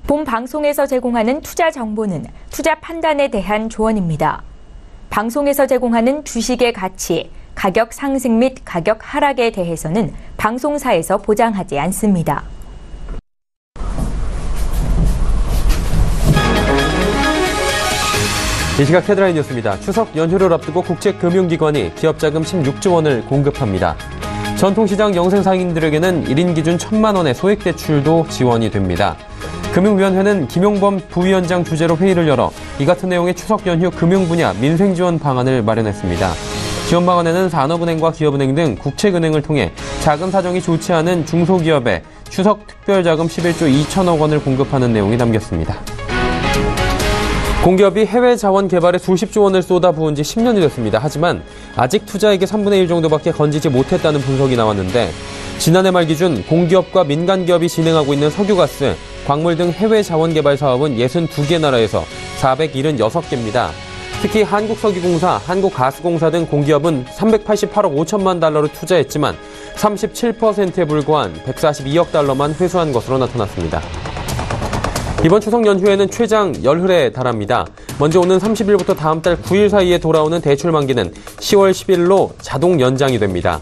본 방송에서 제공하는 투자 정보는 투자 판단에 대한 조언입니다. 방송에서 제공하는 주식의 가치, 가격 상승 및 가격 하락에 대해서는 방송사에서 보장하지 않습니다. 이 시각 헤드라인 뉴스입니다. 추석 연휴를 앞두고 국제금융기관이 기업자금 16조 원을 공급합니다. 전통시장 영생상인들에게는 1인 기준 1,000만 원의 소액대출도 지원이 됩니다. 금융위원회는 김용범 부위원장 주재로 회의를 열어 이 같은 내용의 추석 연휴 금융 분야 민생 지원 방안을 마련했습니다. 지원 방안에는 산업은행과 기업은행 등 국책은행을 통해 자금 사정이 좋지 않은 중소기업에 추석 특별자금 11조 2천억 원을 공급하는 내용이 담겼습니다. 공기업이 해외 자원 개발에 수십조 원을 쏟아부은 지 10년이 됐습니다. 하지만 아직 투자액의 3분의 1 정도밖에 건지지 못했다는 분석이 나왔는데 지난해 말 기준 공기업과 민간기업이 진행하고 있는 석유가스, 광물 등 해외 자원 개발 사업은 62개 나라에서 476개입니다. 특히 한국석유공사, 한국가스공사 등 공기업은 388억 5천만 달러를 투자했지만 37%에 불과한 142억 달러만 회수한 것으로 나타났습니다. 이번 추석 연휴에는 최장 열흘에 달합니다. 먼저 오는 30일부터 다음 달 9일 사이에 돌아오는 대출 만기는 10월 10일로 자동 연장이 됩니다.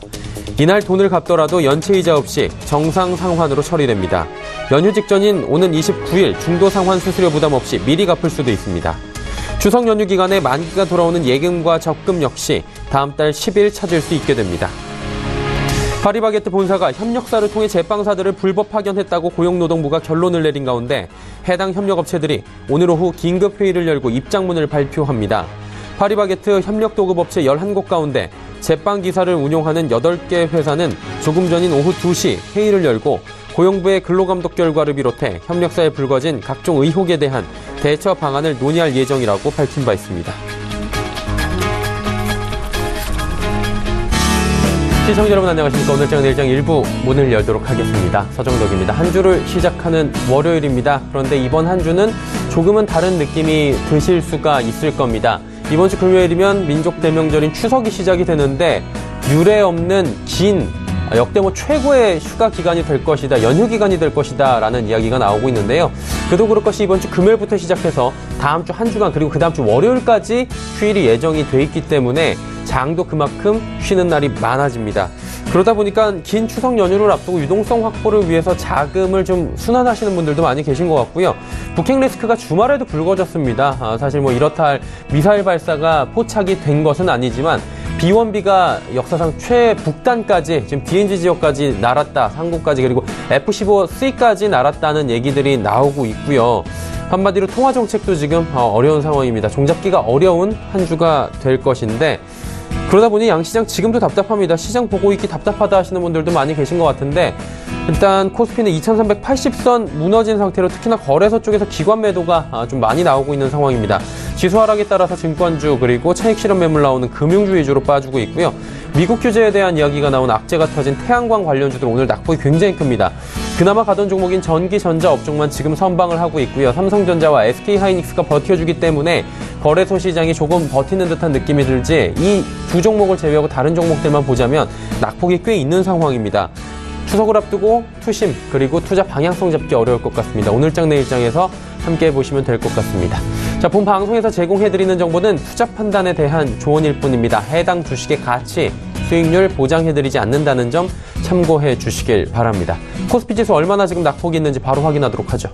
이날 돈을 갚더라도 연체이자 없이 정상 상환으로 처리됩니다. 연휴 직전인 오는 29일 중도 상환 수수료 부담 없이 미리 갚을 수도 있습니다. 추석 연휴 기간에 만기가 돌아오는 예금과 적금 역시 다음 달 10일 찾을 수 있게 됩니다. 파리바게뜨 본사가 협력사를 통해 제빵사들을 불법 파견했다고 고용노동부가 결론을 내린 가운데 해당 협력업체들이 오늘 오후 긴급 회의를 열고 입장문을 발표합니다. 파리바게뜨 협력도급업체 11곳 가운데 제빵기사를 운용하는 8개 회사는 조금 전인 오후 2시 회의를 열고 고용부의 근로감독 결과를 비롯해 협력사에 불거진 각종 의혹에 대한 대처 방안을 논의할 예정이라고 밝힌 바 있습니다. 시청자 여러분 안녕하십니까. 오늘장 내일장 일부 문을 열도록 하겠습니다. 서정덕입니다. 한 주를 시작하는 월요일입니다. 그런데 이번 한 주는 조금은 다른 느낌이 드실 수가 있을 겁니다. 이번 주 금요일이면 민족 대명절인 추석이 시작이 되는데 유례 없는 긴 역대 최고의 휴가 기간이 될 것이다, 연휴 기간이 될 것이다 라는 이야기가 나오고 있는데요. 그도 그럴 것이 이번 주 금요일부터 시작해서 다음 주 한 주간 그리고 그 다음 주 월요일까지 휴일이 예정이 돼 있기 때문에 장도 그만큼 쉬는 날이 많아집니다. 그러다 보니까 긴 추석 연휴를 앞두고 유동성 확보를 위해서 자금을 좀 순환하시는 분들도 많이 계신 것 같고요. 북핵 리스크가 주말에도 불거졌습니다. 사실 이렇다 할 미사일 발사가 포착이 된 것은 아니지만 B-1B가 역사상 최북단까지 지금 DNG 지역까지 날았다, 상공까지 그리고 F-15C까지 날았다는 얘기들이 나오고 있고요. 한마디로 통화 정책도 지금 어려운 상황입니다. 종잡기가 어려운 한 주가 될 것인데 그러다 보니 양시장 지금도 답답합니다. 시장 보고 있기 답답하다 하시는 분들도 많이 계신 것 같은데 일단 코스피는 2380선 무너진 상태로 특히나 거래소 쪽에서 기관 매도가 좀 많이 나오고 있는 상황입니다. 지수 하락에 따라서 증권주 그리고 차익 실현 매물 나오는 금융주 위주로 빠지고 있고요. 미국 규제에 대한 이야기가 나온 악재가 터진 태양광 관련주들 오늘 낙폭이 굉장히 큽니다. 그나마 가던 종목인 전기전자 업종만 지금 선방을 하고 있고요. 삼성전자와 SK하이닉스가 버텨주기 때문에 거래소 시장이 조금 버티는 듯한 느낌이 들지 이 두 종목을 제외하고 다른 종목들만 보자면 낙폭이 꽤 있는 상황입니다. 추석을 앞두고 투심 그리고 투자 방향성 잡기 어려울 것 같습니다. 오늘장 내일장에서 함께 보시면 될 것 같습니다. 자, 본 방송에서 제공해드리는 정보는 투자 판단에 대한 조언일 뿐입니다. 해당 주식의 가치, 수익률 보장해드리지 않는다는 점 참고해 주시길 바랍니다. 코스피 지수 얼마나 지금 낙폭이 있는지 바로 확인하도록 하죠.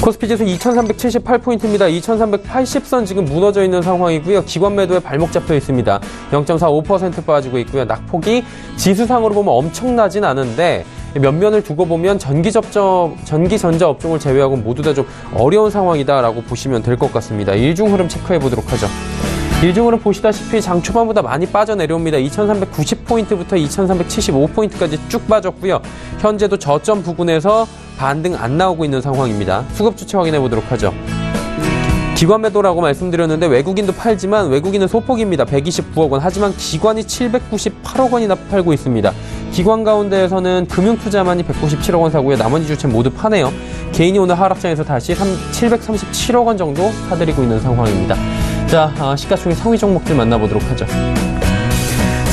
코스피 지수 2378포인트입니다. 2380선 지금 무너져 있는 상황이고요. 기관 매도에 발목 잡혀 있습니다. 0.45% 빠지고 있고요. 낙폭이 지수상으로 보면 엄청나진 않은데 면면을 두고 보면 전기전자 업종을 제외하고 모두 다 좀 어려운 상황이다라고 보시면 될 것 같습니다. 일중 흐름 체크해 보도록 하죠. 일중 흐름 보시다시피 장 초반보다 많이 빠져내려옵니다. 2390포인트부터 2375포인트까지 쭉 빠졌고요. 현재도 저점 부근에서 반등 안 나오고 있는 상황입니다. 수급 주체 확인해 보도록 하죠. 기관 매도라고 말씀드렸는데 외국인도 팔지만 외국인은 소폭입니다. 129억 원. 하지만 기관이 798억 원이나 팔고 있습니다. 기관 가운데에서는 금융투자만이 197억 원 사고요. 나머지 주체 모두 파네요. 개인이 오늘 하락장에서 다시 737억 원 정도 사들이고 있는 상황입니다. 자, 시가총액 상위 종목들 만나보도록 하죠.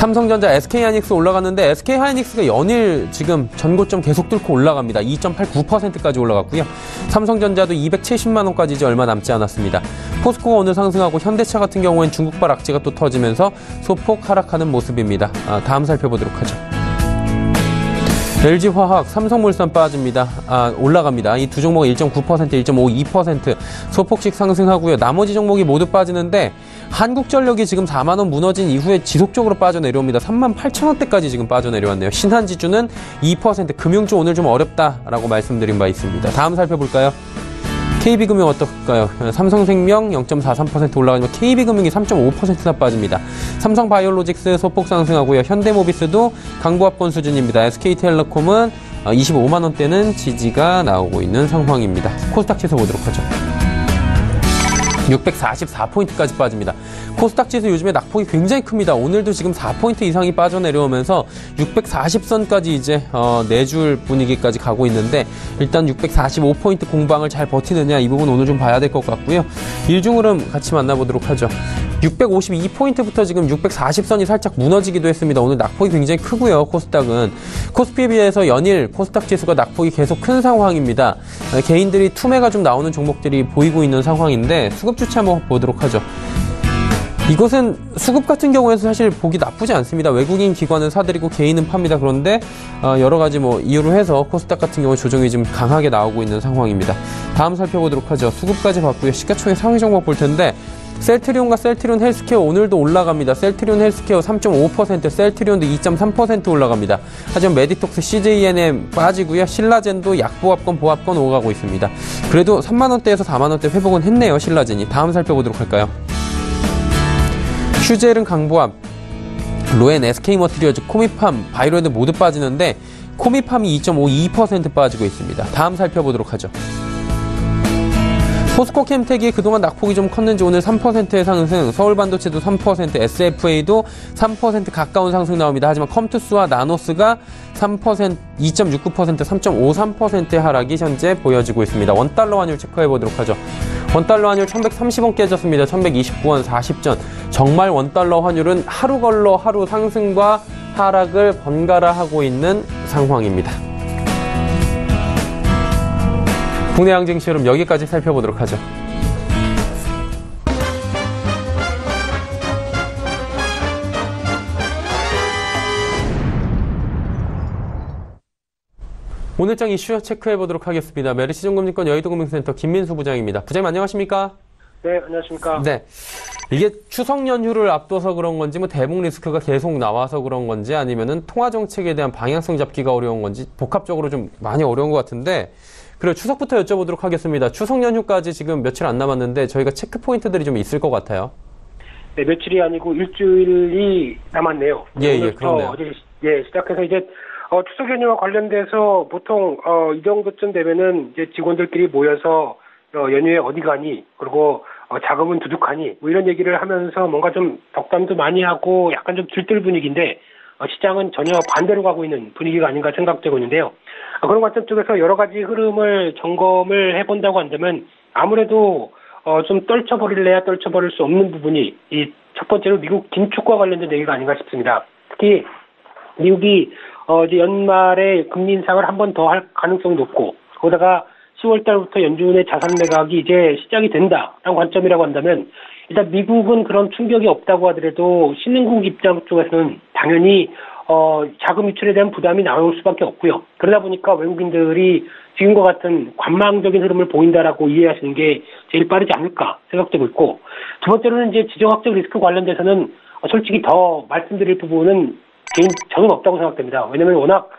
삼성전자, SK하이닉스 올라갔는데 SK하이닉스가 연일 지금 전고점 계속 뚫고 올라갑니다. 2.89%까지 올라갔고요. 삼성전자도 270만 원까지 이제 얼마 남지 않았습니다. 포스코가 오늘 상승하고 현대차 같은 경우엔 중국발 악재가 또 터지면서 소폭 하락하는 모습입니다. 다음 살펴보도록 하죠. LG화학, 삼성물산 빠집니다. 올라갑니다. 이 두 종목은 1.9%, 1.52% 소폭씩 상승하고요. 나머지 종목이 모두 빠지는데 한국전력이 지금 4만 원 무너진 이후에 지속적으로 빠져내려옵니다. 3만 8천 원대까지 지금 빠져내려왔네요. 신한지주는 2%, 금융주 오늘 좀 어렵다라고 말씀드린 바 있습니다. 다음 살펴볼까요? KB금융 어떨까요? 삼성생명 0.43% 올라가지만 KB금융이 3.5%나 빠집니다. 삼성바이오로직스 소폭 상승하고요. 현대모비스도 강보합권 수준입니다. SK텔레콤은 25만 원대는 지지가 나오고 있는 상황입니다. 코스닥 지수 보도록 하죠. 644포인트까지 빠집니다. 코스닥 지수 요즘에 낙폭이 굉장히 큽니다. 오늘도 지금 4포인트 이상이 빠져내려오면서 640선까지 이제 내줄 분위기까지 가고 있는데 일단 645포인트 공방을 잘 버티느냐 이 부분 오늘 좀 봐야 될 것 같고요. 일중 흐름 같이 만나보도록 하죠. 652포인트부터 지금 640선이 살짝 무너지기도 했습니다. 오늘 낙폭이 굉장히 크고요. 코스닥은. 코스피에 비해서 연일 코스닥 지수가 낙폭이 계속 큰 상황입니다. 개인들이 투매가 좀 나오는 종목들이 보이고 있는 상황인데 수급 주체 한번 보도록 하죠. 이것은 수급 같은 경우에서 사실 보기 나쁘지 않습니다. 외국인 기관은 사들이고 개인은 팝니다. 그런데 여러 가지 이유로 해서 코스닥 같은 경우 조정이 좀 강하게 나오고 있는 상황입니다. 다음 살펴보도록 하죠. 수급까지 봤고요. 시가총액 상위 종목 볼 텐데 셀트리온과 셀트리온 헬스케어 오늘도 올라갑니다. 셀트리온 헬스케어 3.5%, 셀트리온도 2.3% 올라갑니다. 하지만 메디톡스, CJNM 빠지고요. 신라젠도 약보합권, 보합권 오가고 있습니다. 그래도 3만 원대에서 4만 원대 회복은 했네요. 신라젠이. 다음 살펴보도록 할까요? 슈젤은 강보합, 로엔, SK머티리얼즈, 코미팜, 바이로헤드 모두 빠지는데 코미팜이 2.52% 빠지고 있습니다. 다음 살펴보도록 하죠. 포스코 캠텍이 그동안 낙폭이 좀 컸는지 오늘 3%의 상승, 서울반도체도 3%, SFA도 3% 가까운 상승 나옵니다. 하지만 컴투스와 나노스가 3%, 2.69%, 3.53%의 하락이 현재 보여지고 있습니다. 원달러 환율 체크해 보도록 하죠. 원달러 환율 1130원 깨졌습니다. 1129원 40전. 정말 원달러 환율은 하루 걸러 하루 상승과 하락을 번갈아 하고 있는 상황입니다. 국내 항쟁시 흐름 여기까지 살펴보도록 하죠. 오늘장 이슈 체크해보도록 하겠습니다. 메리시증권증권 여의도금융센터 김민수 부장입니다. 부장님 안녕하십니까? 네, 안녕하십니까? 네. 이게 추석 연휴를 앞둬서 그런 건지 대북 리스크가 계속 나와서 그런 건지 아니면은 통화 정책에 대한 방향성 잡기가 어려운 건지 복합적으로 좀 많이 어려운 것 같은데 그리고 추석부터 여쭤보도록 하겠습니다. 추석 연휴까지 지금 며칠 안 남았는데 저희가 체크 포인트들이 좀 있을 것 같아요. 네, 며칠이 아니고 일주일이 남았네요. 예, 그렇네요. 어제 시작해서 이제 추석 연휴와 관련돼서 보통 이 정도쯤 되면은 이제 직원들끼리 모여서 연휴에 어디 가니 그리고 자금은 두둑하니 이런 얘기를 하면서 뭔가 좀 덕담도 많이 하고 약간 좀 들뜰 분위기인데 시장은 전혀 반대로 가고 있는 분위기가 아닌가 생각되고 있는데요. 그런 관점 쪽에서 여러 가지 흐름을 점검을 해본다고 한다면 아무래도 좀 떨쳐버릴래야 떨쳐버릴 수 없는 부분이 이 첫 번째로 미국 긴축과 관련된 얘기가 아닌가 싶습니다. 특히 미국이 이제 연말에 금리 인상을 한 번 더 할 가능성이 높고 거기다가 10월 달부터 연준의 자산 매각이 이제 시작이 된다라는 관점이라고 한다면 일단 미국은 그런 충격이 없다고 하더라도 신흥국 입장 쪽에서는 당연히 자금 유출에 대한 부담이 나올 수밖에 없고요. 그러다 보니까 외국인들이 지금과 같은 관망적인 흐름을 보인다라고 이해하시는 게 제일 빠르지 않을까 생각되고 있고 두 번째로는 이제 지정학적 리스크 관련돼서는 솔직히 더 말씀드릴 부분은 저는 없다고 생각됩니다. 왜냐하면 워낙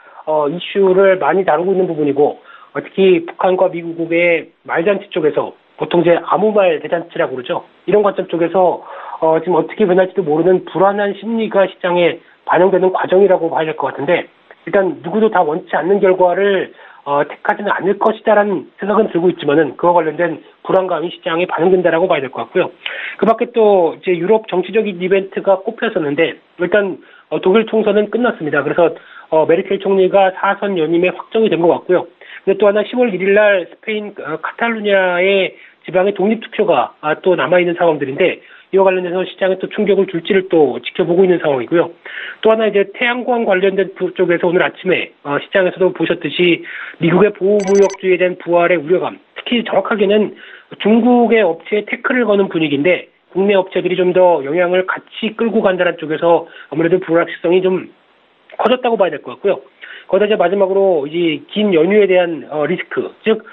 이슈를 많이 다루고 있는 부분이고 특히 북한과 미국의 말잔치 쪽에서 보통 이제 아무 말 대잔치라고 그러죠. 이런 관점 쪽에서 지금 어떻게 변할지도 모르는 불안한 심리가 시장에 반영되는 과정이라고 봐야 될 것 같은데 일단 누구도 다 원치 않는 결과를 택하지는 않을 것이다라는 생각은 들고 있지만은 그와 관련된 불안감이 시장에 반영된다라고 봐야 될 것 같고요. 그 밖에 또 이제 유럽 정치적인 이벤트가 꼽혔었는데 일단 독일 총선은 끝났습니다. 그래서 메르켈 총리가 4선 연임에 확정이 된 것 같고요. 근데 또 하나 10월 1일 날 스페인 카탈루냐의 지방의 독립투표가 또 남아있는 상황들인데 이와 관련해서 시장에 또 충격을 줄지를 또 지켜보고 있는 상황이고요. 또 하나 이제 태양광 관련된 쪽에서 오늘 아침에 시장에서도 보셨듯이 미국의 보호무역주의에 대한 부활의 우려감, 특히 정확하게는 중국의 업체에 태클을 거는 분위기인데 국내 업체들이 좀 더 영향을 같이 끌고 간다는 쪽에서 아무래도 불확실성이 좀 커졌다고 봐야 될 것 같고요. 거기다 이제 마지막으로 이제 긴 연휴에 대한 리스크, 즉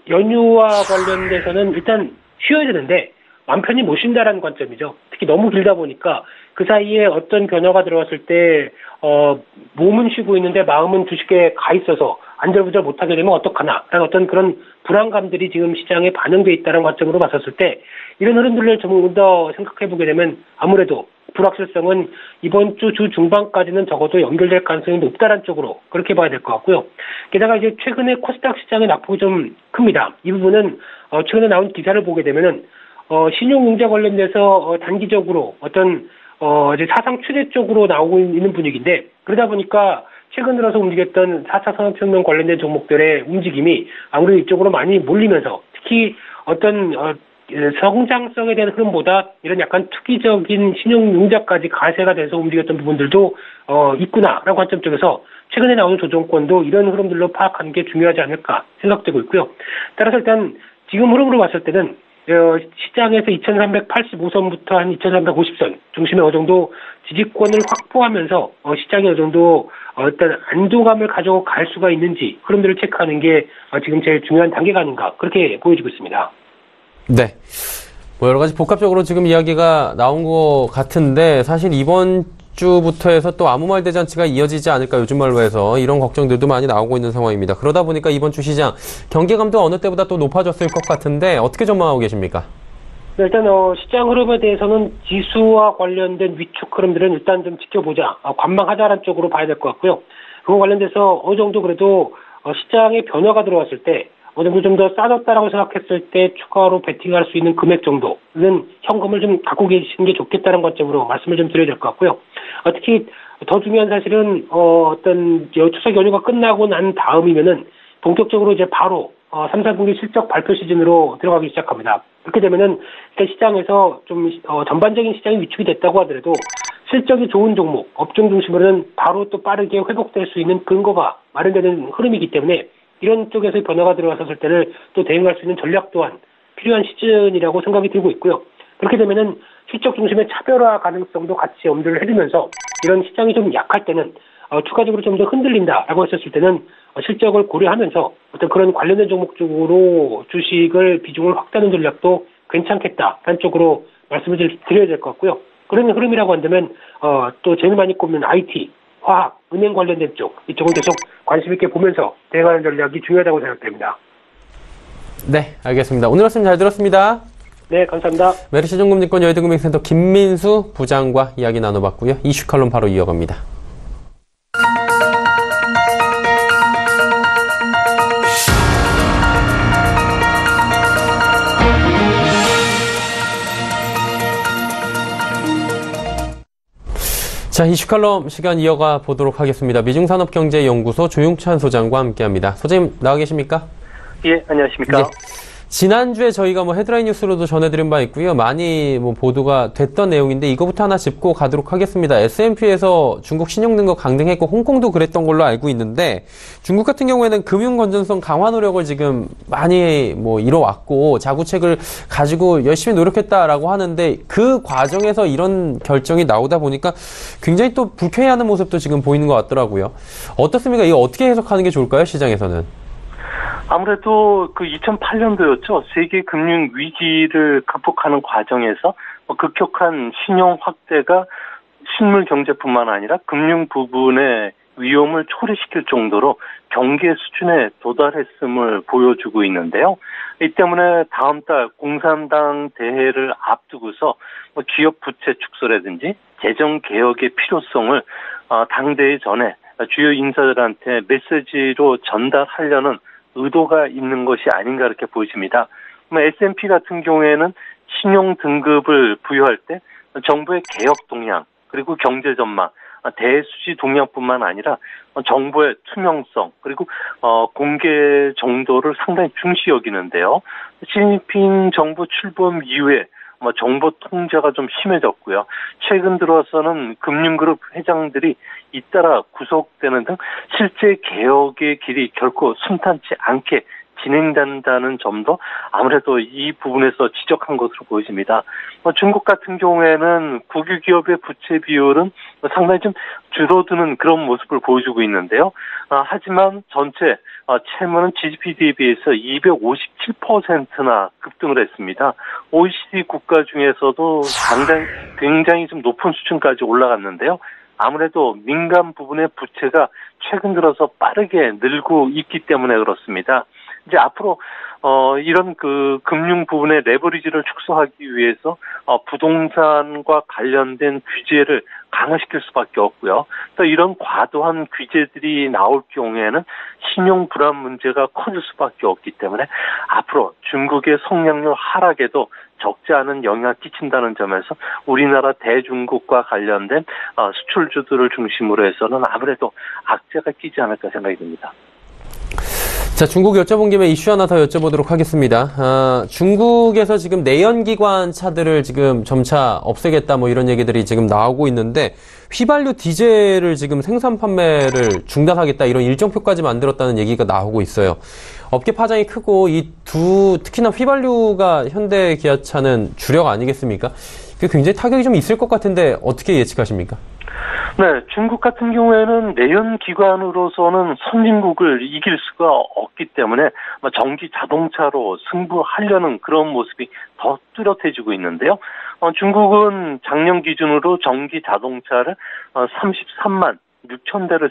연휴와 관련돼서는 일단 쉬어야 되는데 마음 편히 못 쉰다라는 관점이죠. 특히 너무 길다 보니까 그 사이에 어떤 변화가 들어왔을 때 몸은 쉬고 있는데 마음은 주식에 가 있어서 안절부절 못하게 되면 어떡하나 라는 어떤 그런 불안감들이 지금 시장에 반영돼 있다는 관점으로 봤었을 때 이런 흐름들을 좀 더 생각해 보게 되면 아무래도 불확실성은 이번 주 중반까지는 적어도 연결될 가능성이 높다는 쪽으로 그렇게 봐야 될 것 같고요. 게다가 이제 최근에 코스닥 시장의 낙폭이 좀 큽니다. 이 부분은 최근에 나온 기사를 보게 되면은 신용융자 관련돼서 단기적으로 어떤 이제 사상 최대 쪽으로 나오고 있는 분위기인데 그러다 보니까 최근 들어서 움직였던 4차 산업혁명 관련된 종목들의 움직임이 아무래도 이쪽으로 많이 몰리면서 특히 어떤 성장성에 대한 흐름보다 이런 약간 투기적인 신용융자까지 가세가 돼서 움직였던 부분들도 있구나라는 관점 쪽에서 최근에 나오는 조정권도 이런 흐름들로 파악하는 게 중요하지 않을까 생각되고 있고요. 따라서 일단 지금 흐름으로 봤을 때는 시장에서 2385선부터 한 2350선 중심에 어느 정도 지지권을 확보하면서 시장이 어느 정도 어떤 안도감을 가지고 갈 수가 있는지 흐름들을 체크하는 게 지금 제일 중요한 단계가 아닌가 그렇게 보여지고 있습니다. 네. 뭐 여러 가지 복합적으로 지금 이야기가 나온 것 같은데 사실 이번 주부터 해서 또 아무 말 대잔치가 이어지지 않을까 요즘 말로 해서 이런 걱정들도 많이 나오고 있는 상황입니다. 그러다 보니까 이번 주 시장 경계감도 어느 때보다 또 높아졌을 것 같은데 어떻게 전망하고 계십니까? 네, 일단 시장 흐름에 대해서는 지수와 관련된 위축 흐름들은 일단 좀 지켜보자, 관망하자라는 쪽으로 봐야 될 것 같고요. 그거 관련돼서 어느 정도 그래도 시장에 변화가 들어왔을 때 어느 정도 좀 더 싸졌다라고 생각했을 때 추가로 베팅할 수 있는 금액 정도는 현금을 좀 갖고 계시는 게 좋겠다는 관점으로 말씀을 좀 드려야 될 것 같고요. 특히 더 중요한 사실은 어떤 추석 연휴가 끝나고 난 다음이면은 본격적으로 이제 바로 3, 4분기 실적 발표 시즌으로 들어가기 시작합니다. 그렇게 되면은 시장에서 좀 전반적인 시장이 위축이 됐다고 하더라도 실적이 좋은 종목, 업종 중심으로는 바로 또 빠르게 회복될 수 있는 근거가 마련되는 흐름이기 때문에 이런 쪽에서 변화가 들어왔을 때를 또 대응할 수 있는 전략 또한 필요한 시즌이라고 생각이 들고 있고요. 그렇게 되면은 실적 중심의 차별화 가능성도 같이 염두를 해두면서 이런 시장이 좀 약할 때는 추가적으로 좀 더 흔들린다라고 했었을 때는 실적을 고려하면서 어떤 그런 관련된 종목 쪽으로 주식을 비중을 확대하는 전략도 괜찮겠다라는 쪽으로 말씀을 드려야 될 것 같고요. 그런 흐름이라고 한다면 또 제일 많이 꼽는 IT, 화학, 은행 관련된 쪽 이쪽을 계속 관심 있게 보면서 대응하는 전략이 중요하다고 생각됩니다. 네, 알겠습니다. 오늘 말씀 잘 들었습니다. 네, 감사합니다. 메리시증권증권 여의도금융센터 김민수 부장과 이야기 나눠봤고요. 이슈 칼럼 바로 이어갑니다. 자, 이슈 칼럼 시간 이어가 보도록 하겠습니다. 미중산업경제연구소 조용찬 소장과 함께합니다. 소장님 나와 계십니까? 예, 안녕하십니까? 예. 지난주에 저희가 헤드라인 뉴스로도 전해드린 바 있고요. 많이 보도가 됐던 내용인데 이거부터 하나 짚고 가도록 하겠습니다. S&P에서 중국 신용 등급 강등했고 홍콩도 그랬던 걸로 알고 있는데 중국 같은 경우에는 금융 건전성 강화 노력을 지금 많이 이뤄왔고 자구책을 가지고 열심히 노력했다라고 하는데 그 과정에서 이런 결정이 나오다 보니까 굉장히 또 불쾌해하는 모습도 지금 보이는 것 같더라고요. 어떻습니까? 이거 어떻게 해석하는 게 좋을까요? 시장에서는? 아무래도 2008년도였죠. 세계 금융 위기를 극복하는 과정에서 급격한 신용 확대가 실물 경제뿐만 아니라 금융 부분의 위험을 초래시킬 정도로 경계 수준에 도달했음을 보여주고 있는데요. 이 때문에 다음 달 공산당 대회를 앞두고서 기업 부채 축소라든지 재정 개혁의 필요성을 당대회 전에 주요 인사들한테 메시지로 전달하려는 의도가 있는 것이 아닌가 이렇게 보여집니다. S&P 같은 경우에는 신용 등급을 부여할 때 정부의 개혁 동향 그리고 경제 전망, 대수지 동향뿐만 아니라 정부의 투명성 그리고 공개 정도를 상당히 중시 여기는데요. 시진핑 정부 출범 이후에 정보 통제가 좀 심해졌고요. 최근 들어서는 금융그룹 회장들이 잇따라 구속되는 등 실제 개혁의 길이 결코 순탄치 않게 진행된다는 점도 아무래도 이 부분에서 지적한 것으로 보여집니다. 중국 같은 경우에는 국유기업의 부채 비율은 상당히 좀 줄어드는 그런 모습을 보여주고 있는데요. 하지만 전체 채무는 GDP 대비해서 257%나 급등을 했습니다. OECD 국가 중에서도 굉장히 좀 높은 수준까지 올라갔는데요. 아무래도 민간 부분의 부채가 최근 들어서 빠르게 늘고 있기 때문에 그렇습니다. 이제 앞으로 이런 그 금융 부분의 레버리지를 축소하기 위해서 부동산과 관련된 규제를 강화시킬 수밖에 없고요. 또 이런 과도한 규제들이 나올 경우에는 신용 불안 문제가 커질 수밖에 없기 때문에 앞으로 중국의 성장률 하락에도 적지 않은 영향을 끼친다는 점에서 우리나라 대중국과 관련된 수출주들을 중심으로 해서는 아무래도 악재가 끼지 않을까 생각이 듭니다. 자, 중국 여쭤본 김에 이슈 하나 더 여쭤보도록 하겠습니다. 중국에서 지금 내연기관 차들을 지금 점차 없애겠다 뭐 이런 얘기들이 지금 나오고 있는데 휘발유 디젤을 지금 생산 판매를 중단하겠다 이런 일정표까지 만들었다는 얘기가 나오고 있어요. 업계 파장이 크고 특히나 휘발유가 현대 기아차는 주력 아니겠습니까? 굉장히 타격이 좀 있을 것 같은데 어떻게 예측하십니까? 네, 중국 같은 경우에는 내연기관으로서는 선진국을 이길 수가 없기 때문에 전기 자동차로 승부하려는 그런 모습이 더 뚜렷해지고 있는데요. 중국은 작년 기준으로 전기 자동차를 33만 6천 대를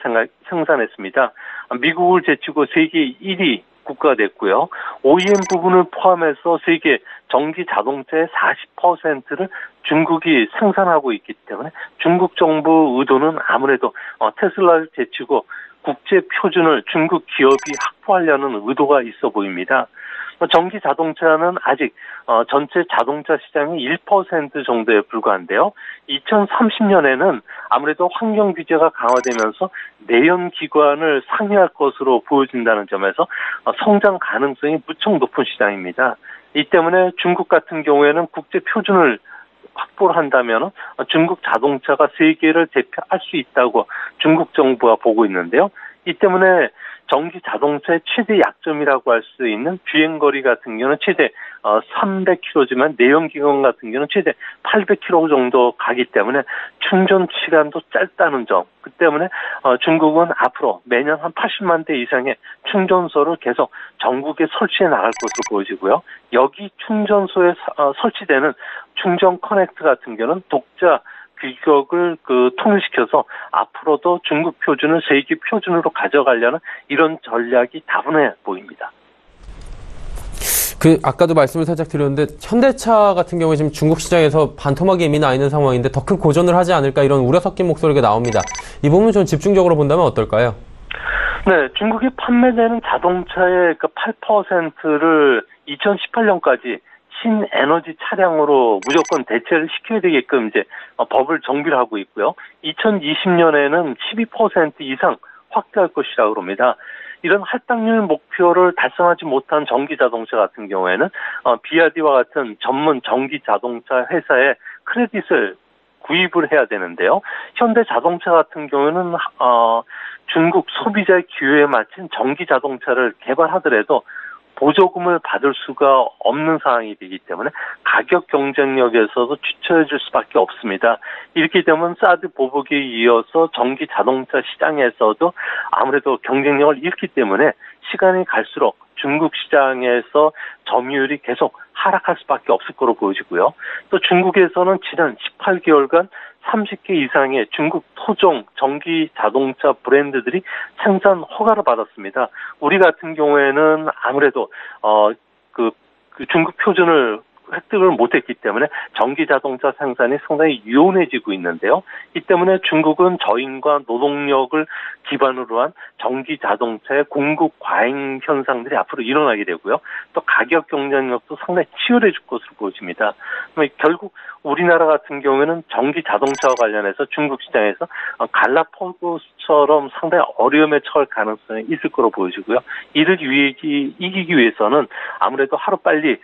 생산했습니다. 미국을 제치고 세계 1위 국가가 됐고요. OEM 부분을 포함해서 세계 전기 자동차의 40%를 중국이 생산하고 있기 때문에 중국 정부 의도는 아무래도 테슬라를 제치고 국제 표준을 중국 기업이 확보하려는 의도가 있어 보입니다. 전기 자동차는 아직 전체 자동차 시장의 1% 정도에 불과한데요. 2030년에는 아무래도 환경 규제가 강화되면서 내연기관을 상회할 것으로 보여진다는 점에서 성장 가능성이 무척 높은 시장입니다. 이 때문에 중국 같은 경우에는 국제 표준을 확보를 한다면 중국 자동차가 세계를 대표할 수 있다고 중국 정부가 보고 있는데요. 이 때문에 전기 자동차의 최대 약점이라고 할 수 있는 주행거리 같은 경우는 최대 300km지만 내연기관 같은 경우는 최대 800km 정도 가기 때문에 충전 시간도 짧다는 점. 그 때문에 중국은 앞으로 매년 한 80만 대 이상의 충전소를 계속 전국에 설치해 나갈 것으로 보여지고요. 여기 충전소에 설치되는 충전 커넥트 같은 경우는 독자 규격을 통일시켜서 앞으로도 중국 표준을 세계 표준으로 가져가려는 이런 전략이 다분해 보입니다. 아까도 말씀을 살짝 드렸는데 현대차 같은 경우에 지금 중국 시장에서 반토막이 이미 나 있는 상황인데 더 큰 고전을 하지 않을까 이런 우려 섞인 목소리가 나옵니다. 이 부분 좀 집중적으로 본다면 어떨까요? 네, 중국이 판매되는 자동차의 8%를 2018년까지 신에너지 차량으로 무조건 대체를 시켜야 되게끔 이제 법을 정비를 하고 있고요. 2020년에는 12% 이상 확대할 것이라고 합니다. 이런 할당률 목표를 달성하지 못한 전기 자동차 같은 경우에는 비아디와 같은 전문 전기 자동차 회사에 크레딧을 구입을 해야 되는데요. 현대 자동차 같은 경우에는 중국 소비자의 기호에 맞춘 전기 자동차를 개발하더라도 보조금을 받을 수가 없는 상황이 되기 때문에 가격 경쟁력에서도 주저해 줄 수밖에 없습니다. 이렇게 되면 사드 보복에 이어서 전기 자동차 시장에서도 아무래도 경쟁력을 잃기 때문에 시간이 갈수록 중국 시장에서 점유율이 계속 하락할 수밖에 없을 거로 보여지고요. 또 중국에서는 지난 18개월간 30개 이상의 중국 토종 전기 자동차 브랜드들이 생산 허가를 받았습니다. 우리 같은 경우에는 아무래도 중국 표준을 획득을 못했기 때문에 전기 자동차 생산이 상당히 유연해지고 있는데요. 이 때문에 중국은 저임과 노동력을 기반으로 한 전기 자동차의 공급 과잉 현상들이 앞으로 일어나게 되고요. 또 가격 경쟁력도 상당히 치열해질 것으로 보여집니다. 결국 우리나라 같은 경우에는 전기 자동차와 관련해서 중국 시장에서 갈라파고스처럼 상당히 어려움에 처할 가능성이 있을 거로 보여지고요. 이를 이기기 위해서는 아무래도 하루빨리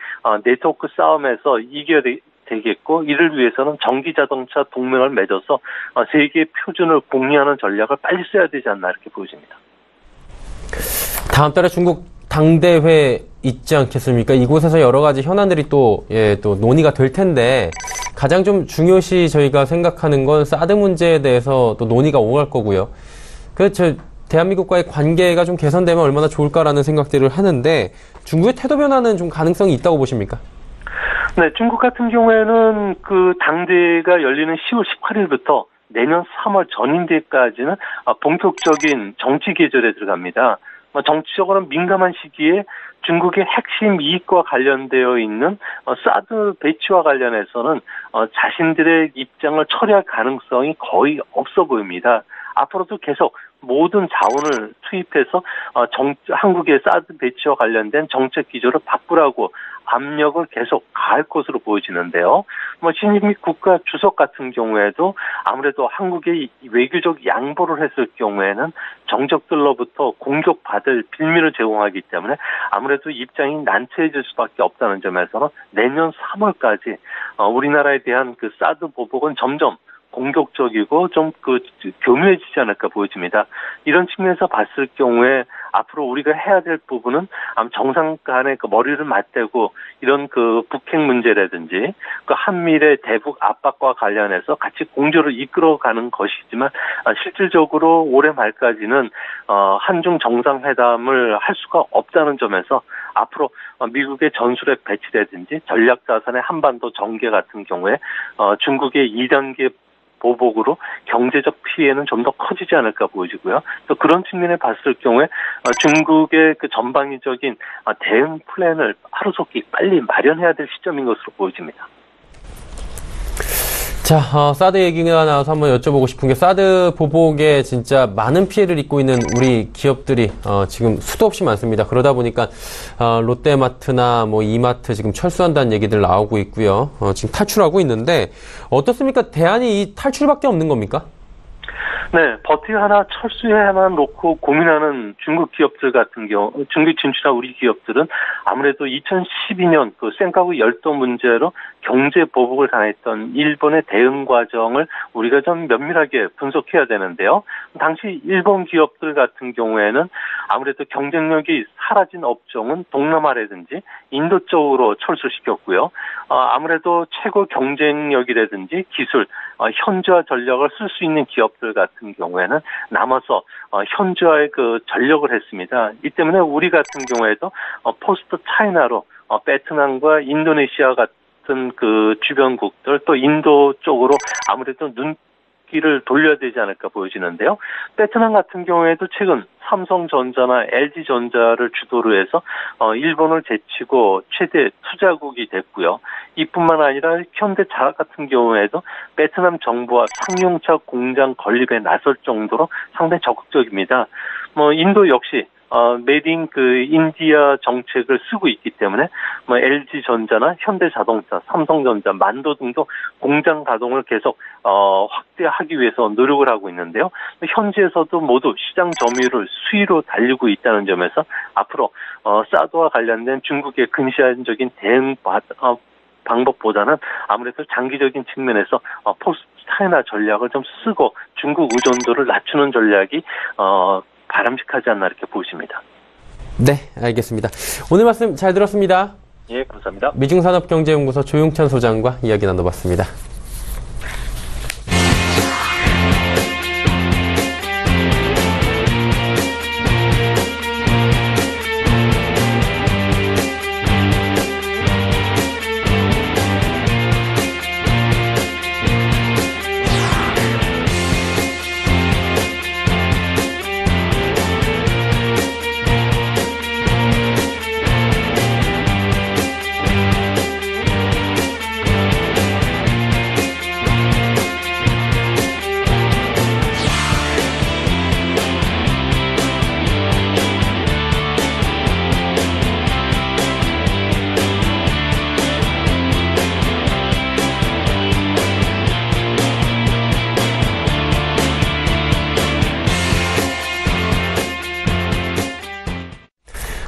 네트워크 싸움에서 이겨야 되겠고, 이를 위해서는 전기자동차 동맹을 맺어서 세계 표준을 공유하는 전략을 빨리 써야 되지 않나 이렇게 보여집니다. 다음 달에 중국 당대회 있지 않겠습니까? 이곳에서 여러 가지 현안들이 또 논의가 될 텐데, 가장 좀 중요시 저희가 생각하는 건 사드 문제에 대해서 또 논의가 오갈 거고요. 대한민국과의 관계가 좀 개선되면 얼마나 좋을까라는 생각들을 하는데, 중국의 태도 변화는 좀 가능성이 있다고 보십니까? 네, 중국 같은 경우에는 그 당대회가 열리는 10월 18일부터 내년 3월 전인대까지는 본격적인 정치 계절에 들어갑니다. 정치적으로 민감한 시기에 중국의 핵심 이익과 관련되어 있는 사드 배치와 관련해서는 자신들의 입장을 처리할 가능성이 거의 없어 보입니다. 앞으로도 계속 모든 자원을 투입해서 한국의 사드 배치와 관련된 정책 기조를 바꾸라고 압력을 계속 가할 것으로 보여지는데요. 시진핑 국가 주석 같은 경우에도 아무래도 한국의 외교적 양보를 했을 경우에는 정적들로부터 공격받을 빌미를 제공하기 때문에 아무래도 입장이 난처해질 수밖에 없다는 점에서는 내년 3월까지 우리나라에 대한 그 사드 보복은 점점 공격적이고 좀 교묘해지지 않을까 보여집니다. 이런 측면에서 봤을 경우에 앞으로 우리가 해야 될 부분은 정상 간의 그 머리를 맞대고 이런 그 북핵 문제라든지 그 한미일의 대북 압박과 관련해서 같이 공조를 이끌어가는 것이지만 실질적으로 올해 말까지는 한중 정상회담을 할 수가 없다는 점에서 앞으로 미국의 전술핵 배치라든지 전략자산의 한반도 전개 같은 경우에 중국의 2단계 보복으로 경제적 피해는 좀 더 커지지 않을까 보여지고요. 또 그런 측면에 봤을 경우에 중국의 그 전방위적인 대응 플랜을 하루속히 빨리 마련해야 될 시점인 것으로 보여집니다. 자, 사드 얘기가 나와서 한번 여쭤보고 싶은 게, 사드 보복에 진짜 많은 피해를 입고 있는 우리 기업들이 지금 수도 없이 많습니다. 그러다 보니까 롯데마트나 이마트 지금 철수한다는 얘기들 나오고 있고요. 지금 탈출하고 있는데 어떻습니까? 대안이 이 탈출밖에 없는 겁니까? 네, 버티고 하나 철수해야만 놓고 고민하는 중국 기업들 같은 경우, 중국 진출한 우리 기업들은 아무래도 2012년 그 센카구 열도 문제로 경제 보복을 당했던 일본의 대응 과정을 우리가 좀 면밀하게 분석해야 되는데요. 당시 일본 기업들 같은 경우에는 아무래도 경쟁력이 사라진 업종은 동남아라든지 인도 쪽으로 철수시켰고요. 아무래도 최고 경쟁력이라든지 기술, 현지화 전략을 쓸 수 있는 기업들 같은 경우에는 남아서 현지화의 그 전력을 했습니다. 이 때문에 우리 같은 경우에도 포스트 차이나로 베트남과 인도네시아 같은 그 주변국들 또 인도 쪽으로 아무래도 눈길을 돌려야 되지 않을까 보여지는데요. 베트남 같은 경우에도 최근 삼성전자나 LG전자를 주도로 해서 일본을 제치고 최대 투자국이 됐고요. 이뿐만 아니라 현대차 같은 경우에도 베트남 정부와 상용차 공장 건립에 나설 정도로 상당히 적극적입니다. 인도 역시 메이드 인 인디아 정책을 쓰고 있기 때문에 LG전자나 현대자동차, 삼성전자, 만도 등도 공장 가동을 계속 확대하기 위해서 노력을 하고 있는데요. 현지에서도 모두 시장 점유율을 수위로 달리고 있다는 점에서 앞으로 사드와 관련된 중국의 근시안적인 대응 방법보다는 아무래도 장기적인 측면에서 포스트 차이나 전략을 좀 쓰고 중국 의존도를 낮추는 전략이 바람직하지 않나 이렇게 보십니다. 네, 알겠습니다. 오늘 말씀 잘 들었습니다. 예, 감사합니다. 미중산업경제연구소 조용찬 소장과 이야기 나눠봤습니다.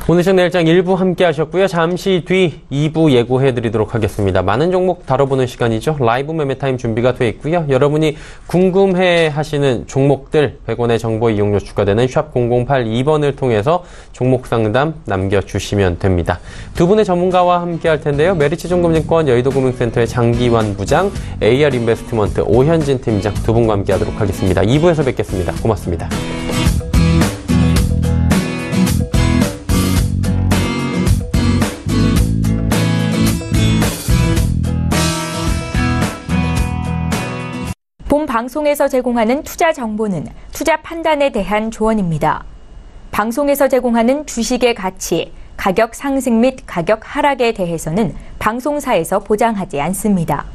오늘 정내일장 1부 함께 하셨고요. 잠시 뒤 2부 예고해드리도록 하겠습니다. 많은 종목 다뤄보는 시간이죠. 라이브 매매타임 준비가 돼 있고요. 여러분이 궁금해하시는 종목들 100원의 정보 이용료 추가되는 샵 0082번을 통해서 종목 상담 남겨주시면 됩니다. 두 분의 전문가와 함께 할 텐데요. 메리츠증권증권 여의도금융센터의 장기환 부장, AR인베스트먼트 오현진 팀장 두 분과 함께 하도록 하겠습니다. 2부에서 뵙겠습니다. 고맙습니다. 본 방송에서 제공하는 투자 정보는 투자 판단에 대한 조언입니다. 방송에서 제공하는 주식의 가치, 가격 상승 및 가격 하락에 대해서는 방송사에서 보장하지 않습니다.